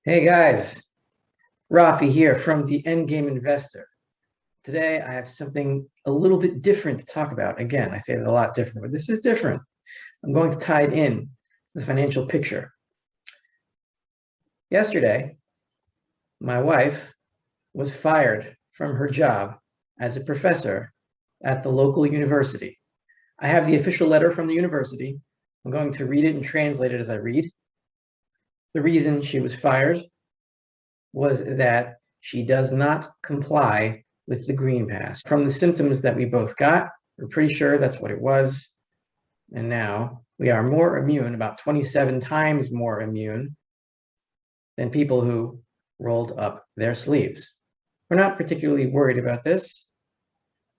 Hey guys, Rafi here from the Endgame Investor. Today I have something a little bit different to talk about. Again, I say it a lot different, but this is different. I'm going to tie it in to the financial picture. Yesterday, my wife was fired from her job as a professor at the local university. I have the official letter from the university. I'm going to read it and translate it as I read. The reason she was fired was that she does not comply with the green pass. From the symptoms that we both got, we're pretty sure that's what it was. And now we are more immune, about 27 times more immune than people who rolled up their sleeves. We're not particularly worried about this.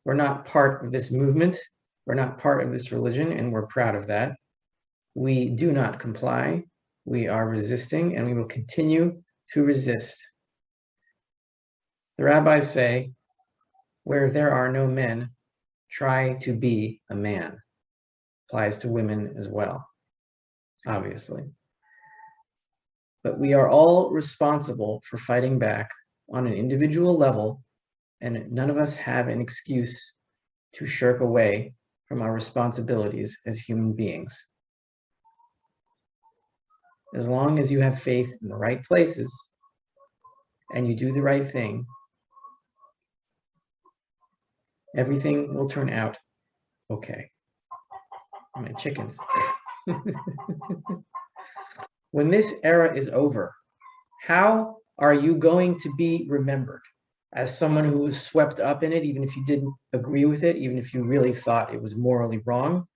We're not part of this movement. We're not part of this religion, and we're proud of that. We do not comply. We are resisting, and we will continue to resist. The rabbis say, where there are no men, try to be a man. Applies to women as well, obviously. But we are all responsible for fighting back on an individual level, and none of us have an excuse to shirk away from our responsibilities as human beings. As long as you have faith in the right places and you do the right thing, everything will turn out okay. My chickens. When this era is over, how are you going to be remembered? As someone who was swept up in it, even if you didn't agree with it, even if you really thought it was morally wrong?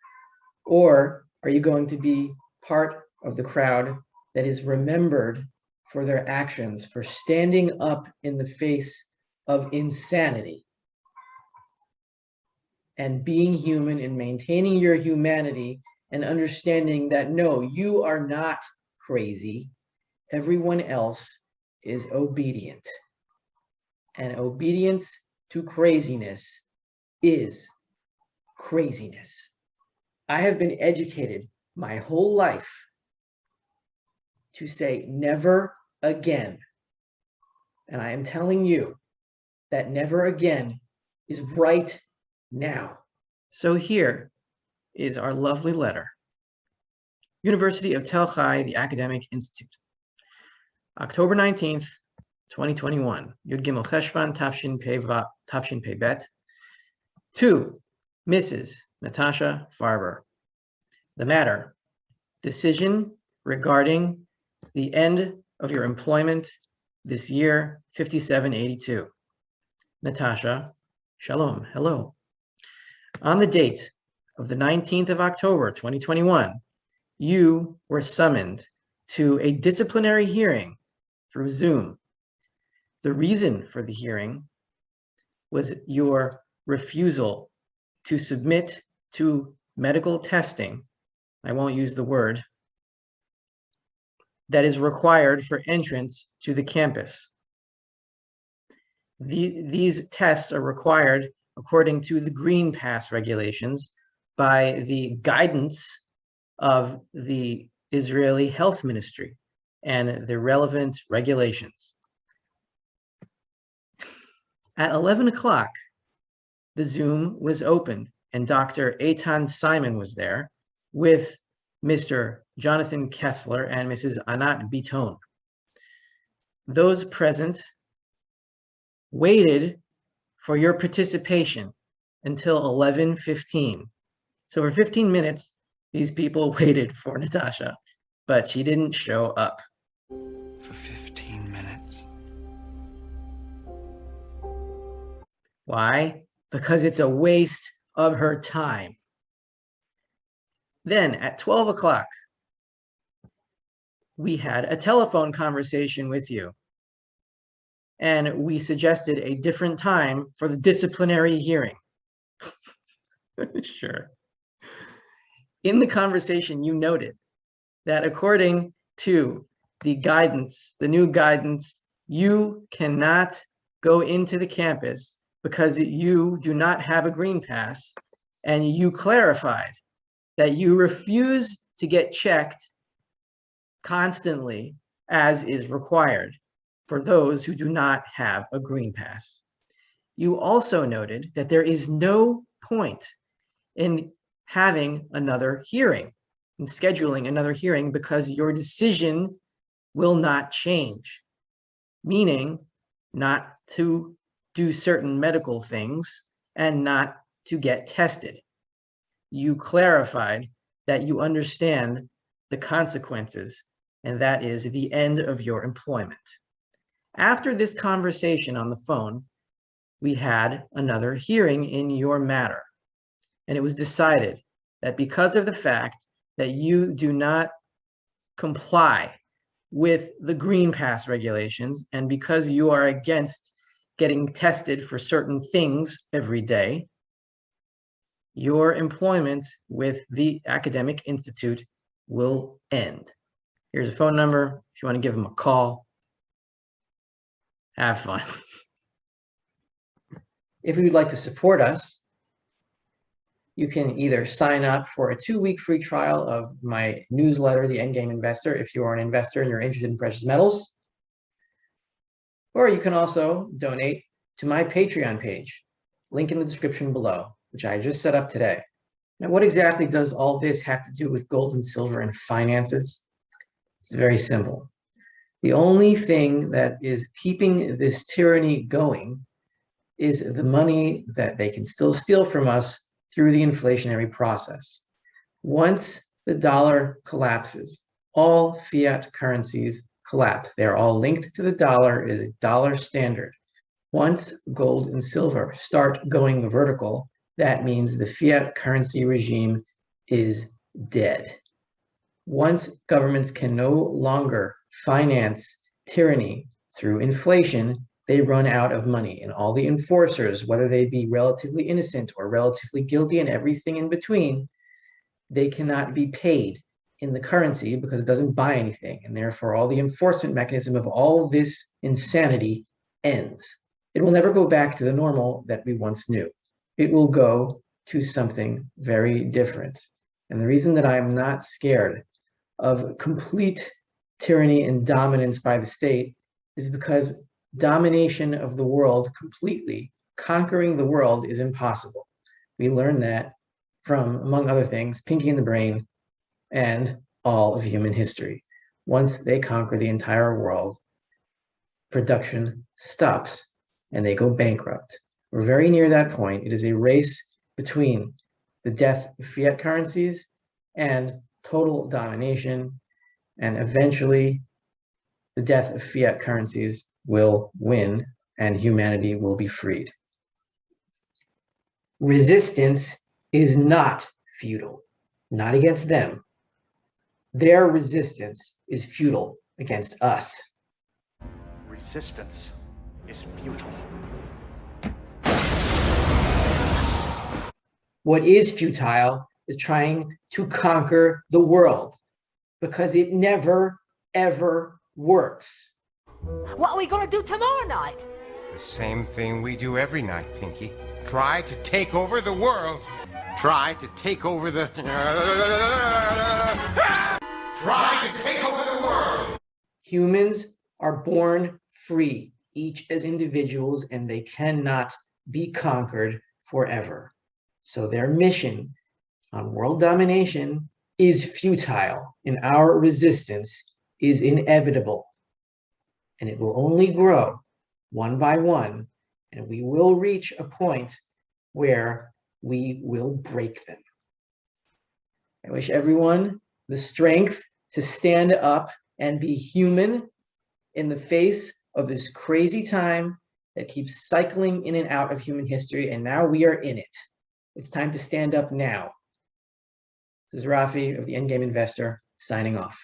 Or are you going to be part of the crowd that is remembered for their actions, for standing up in the face of insanity and being human and maintaining your humanity and understanding that, no, you are not crazy. Everyone else is obedient. And obedience to craziness is craziness. I have been educated my whole life to say never again. And I am telling you that never again is right now. So here is our lovely letter. University of Tel Chai, the Academic Institute. October 19th, 2021. Yud Gimel Cheshvan Tafshin Pei Bet. To Mrs. Natasha Farber. The matter, decision regarding the end of your employment this year, 5782. Natasha, shalom, hello. On the date of the 19th of October, 2021, you were summoned to a disciplinary hearing through Zoom. The reason for the hearing was your refusal to submit to medical testing, I won't use the word, that is required for entrance to the campus. These tests are required according to the Green Pass regulations by the guidance of the Israeli Health Ministry and the relevant regulations. At 11 o'clock, the Zoom was opened and Dr. Eitan Simon was there with Mr. Jonathan Kessler and Mrs. Anat Biton. Those present waited for your participation until 11:15. So for 15 minutes, these people waited for Natasha, but she didn't show up. For 15 minutes. Why? Because it's a waste of her time. Then at 12 o'clock, we had a telephone conversation with you. And we suggested a different time for the disciplinary hearing. Sure. In the conversation, you noted that according to the guidance, the new guidance, you cannot go into the campus because you do not have a green pass, and you clarified that you refuse to get checked constantly as is required for those who do not have a green pass. You also noted that there is no point in having another hearing, in scheduling another hearing, because your decision will not change, meaning not to do certain medical things and not to get tested. You clarified that you understand the consequences, and that is the end of your employment. After this conversation on the phone, we had another hearing in your matter, and it was decided that because of the fact that you do not comply with the Green Pass regulations, and because you are against getting tested for certain things every day, your employment with the academic institute will end. Here's a phone number if you want to give them a call. Have fun. If you would like to support us, you can either sign up for a 2-week free trial of my newsletter, The Endgame Investor, if you are an investor and you're interested in precious metals. Or you can also donate to my Patreon page, link in the description below, which I just set up today. Now, what exactly does all this have to do with gold and silver and finances? It's very simple. The only thing that is keeping this tyranny going is the money that they can still steal from us through the inflationary process. Once the dollar collapses, all fiat currencies collapse. They're all linked to the dollar. It is a dollar standard. Once gold and silver start going vertical, that means the fiat currency regime is dead. Once governments can no longer finance tyranny through inflation, they run out of money, and all the enforcers, whether they be relatively innocent or relatively guilty and everything in between, they cannot be paid in the currency because it doesn't buy anything, and therefore all the enforcement mechanism of all this insanity ends. It will never go back to the normal that we once knew. It will go to something very different. And the reason that I'm not scared of complete tyranny and dominance by the state is because domination of the world completely, conquering the world, is impossible. We learned that from, among other things, Pinky and the Brain and all of human history. Once they conquer the entire world, production stops and they go bankrupt. We're very near that point. It is a race between the death of fiat currencies and total domination, and eventually the death of fiat currencies will win and humanity will be freed. Resistance is not futile, not against them. Their resistance is futile against us. Resistance is futile. What is futile is trying to conquer the world, because it never, ever works. What are we gonna do tomorrow night? The same thing we do every night, Pinky. Try to take over the world. Try to take over the... Try to take over the world! Humans are born free, each as individuals, and they cannot be conquered forever. So their mission on world domination is futile, and our resistance is inevitable. And it will only grow one by one, and we will reach a point where we will break them. I wish everyone the strength to stand up and be human in the face of this crazy time that keeps cycling in and out of human history, and now we are in it. It's time to stand up now. This is Rafi of the Endgame Investor, signing off.